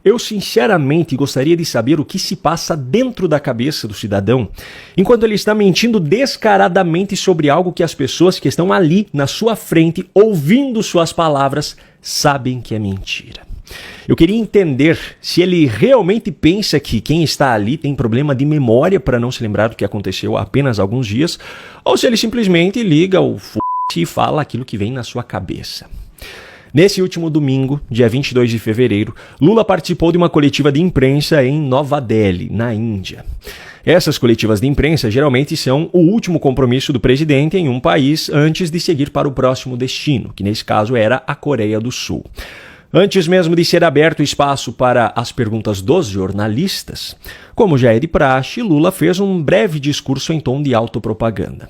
eu sinceramente gostaria de saber o que se passa dentro da cabeça do cidadão enquanto ele está mentindo descaradamente sobre algo que as pessoas que estão ali na sua frente, ouvindo suas palavras, sabem que é mentira. Eu queria entender se ele realmente pensa que quem está ali tem problema de memória para não se lembrar do que aconteceu há apenas alguns dias, ou se ele simplesmente liga o e fala aquilo que vem na sua cabeça. Nesse último domingo, dia 22 de fevereiro, Lula participou de uma coletiva de imprensa em Nova Delhi, na Índia. Essas coletivas de imprensa geralmente são o último compromisso do presidente em um país antes de seguir para o próximo destino, que nesse caso era a Coreia do Sul. Antes mesmo de ser aberto espaço para as perguntas dos jornalistas, como já é de praxe, Lula fez um breve discurso em tom de autopropaganda.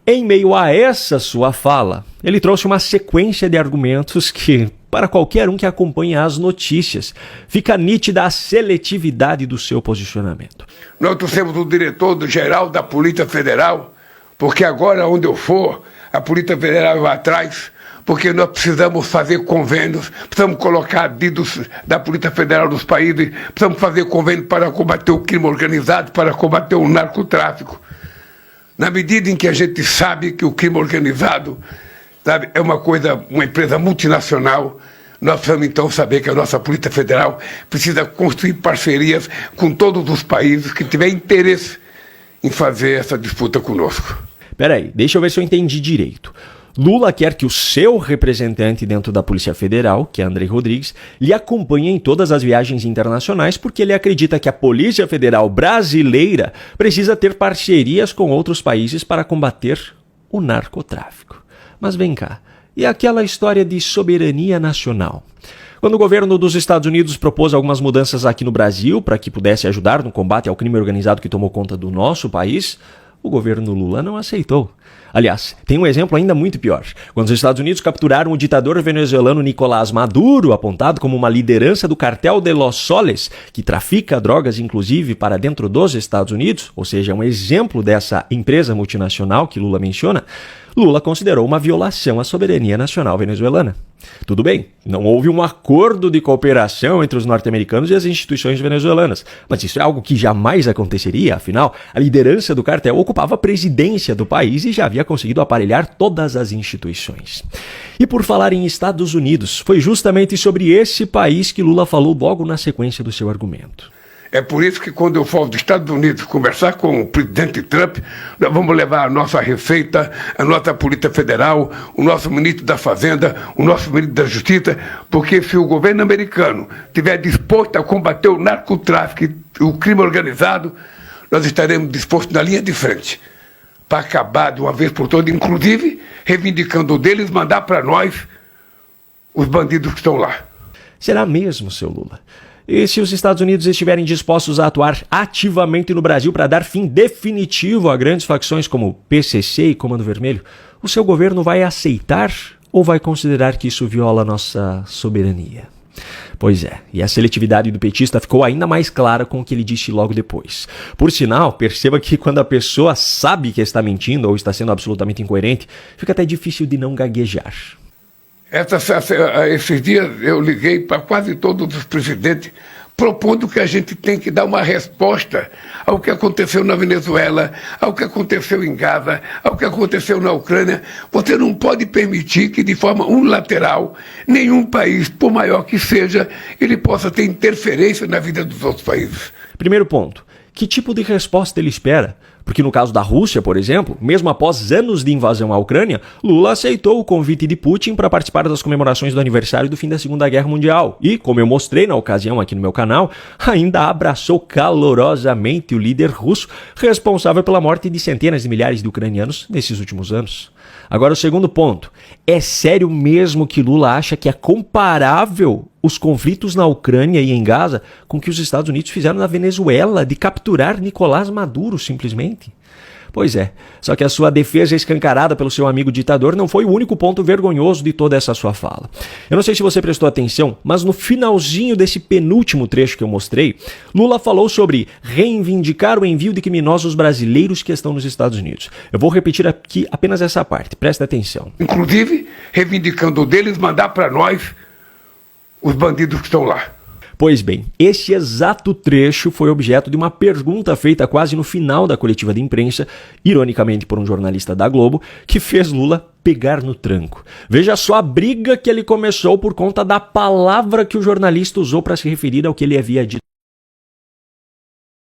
Em meio a essa sua fala, ele trouxe uma sequência de argumentos que, para qualquer um que acompanha as notícias, fica nítida a seletividade do seu posicionamento. Nós trouxemos o diretor-geral da Polícia Federal, porque agora onde eu for, a Polícia Federal vai atrás, porque nós precisamos fazer convênios, precisamos colocar dedos da Polícia Federal nos países, precisamos fazer convênios para combater o crime organizado, para combater o narcotráfico. Na medida em que a gente sabe que o crime organizado, sabe, é uma empresa multinacional, nós precisamos então saber que a nossa Polícia Federal precisa construir parcerias com todos os países que tiverem interesse em fazer essa disputa conosco. Peraí, deixa eu ver se eu entendi direito. Lula quer que o seu representante dentro da Polícia Federal, que é André Rodrigues, lhe acompanhe em todas as viagens internacionais porque ele acredita que a Polícia Federal brasileira precisa ter parcerias com outros países para combater o narcotráfico. Mas vem cá, e aquela história de soberania nacional? Quando o governo dos Estados Unidos propôs algumas mudanças aqui no Brasil para que pudesse ajudar no combate ao crime organizado que tomou conta do nosso país, o governo Lula não aceitou. Aliás, tem um exemplo ainda muito pior. Quando os Estados Unidos capturaram o ditador venezuelano Nicolás Maduro, apontado como uma liderança do cartel de Los Soles, que trafica drogas inclusive para dentro dos Estados Unidos, ou seja, um exemplo dessa empresa multinacional que Lula menciona, Lula considerou uma violação à soberania nacional venezuelana. Tudo bem, não houve um acordo de cooperação entre os norte-americanos e as instituições venezuelanas, mas isso é algo que jamais aconteceria, afinal, a liderança do cartel ocupava a presidência do país e já havia conseguido aparelhar todas as instituições. E por falar em Estados Unidos, foi justamente sobre esse país que Lula falou logo na sequência do seu argumento. É por isso que quando eu for aos Estados Unidos conversar com o presidente Trump, nós vamos levar a nossa Receita, a nossa Polícia Federal, o nosso ministro da Fazenda, o nosso ministro da Justiça, porque se o governo americano estiver disposto a combater o narcotráfico e o crime organizado, nós estaremos dispostos na linha de frente para acabar de uma vez por todas, inclusive reivindicando deles, mandar para nós os bandidos que estão lá. Será mesmo, seu Lula? E se os Estados Unidos estiverem dispostos a atuar ativamente no Brasil para dar fim definitivo a grandes facções como PCC e Comando Vermelho, o seu governo vai aceitar ou vai considerar que isso viola nossa soberania? Pois é, e a seletividade do petista ficou ainda mais clara com o que ele disse logo depois. Por sinal, perceba que quando a pessoa sabe que está mentindo ou está sendo absolutamente incoerente, fica até difícil de não gaguejar. Esses dias eu liguei para quase todos os presidentes propondo que a gente tem que dar uma resposta ao que aconteceu na Venezuela, ao que aconteceu em Gaza, ao que aconteceu na Ucrânia. Você não pode permitir que de forma unilateral nenhum país, por maior que seja, ele possa ter interferência na vida dos outros países. Primeiro ponto, que tipo de resposta ele espera? Porque no caso da Rússia, por exemplo, mesmo após anos de invasão à Ucrânia, Lula aceitou o convite de Putin para participar das comemorações do aniversário do fim da Segunda Guerra Mundial. E, como eu mostrei na ocasião aqui no meu canal, ainda abraçou calorosamente o líder russo, responsável pela morte de centenas de milhares de ucranianos nesses últimos anos. Agora, o segundo ponto. É sério mesmo que Lula acha que é comparável os conflitos na Ucrânia e em Gaza com o que os Estados Unidos fizeram na Venezuela de capturar Nicolás Maduro simplesmente? Pois é, só que a sua defesa escancarada pelo seu amigo ditador não foi o único ponto vergonhoso de toda essa sua fala. Eu não sei se você prestou atenção, mas no finalzinho desse penúltimo trecho que eu mostrei, Lula falou sobre reivindicar o envio de criminosos brasileiros que estão nos Estados Unidos. Eu vou repetir aqui apenas essa parte, presta atenção. Inclusive, reivindicando deles, mandar para nós os bandidos que estão lá. Pois bem, esse exato trecho foi objeto de uma pergunta feita quase no final da coletiva de imprensa, ironicamente por um jornalista da Globo, que fez Lula pegar no tranco. Veja só a briga que ele começou por conta da palavra que o jornalista usou para se referir ao que ele havia dito.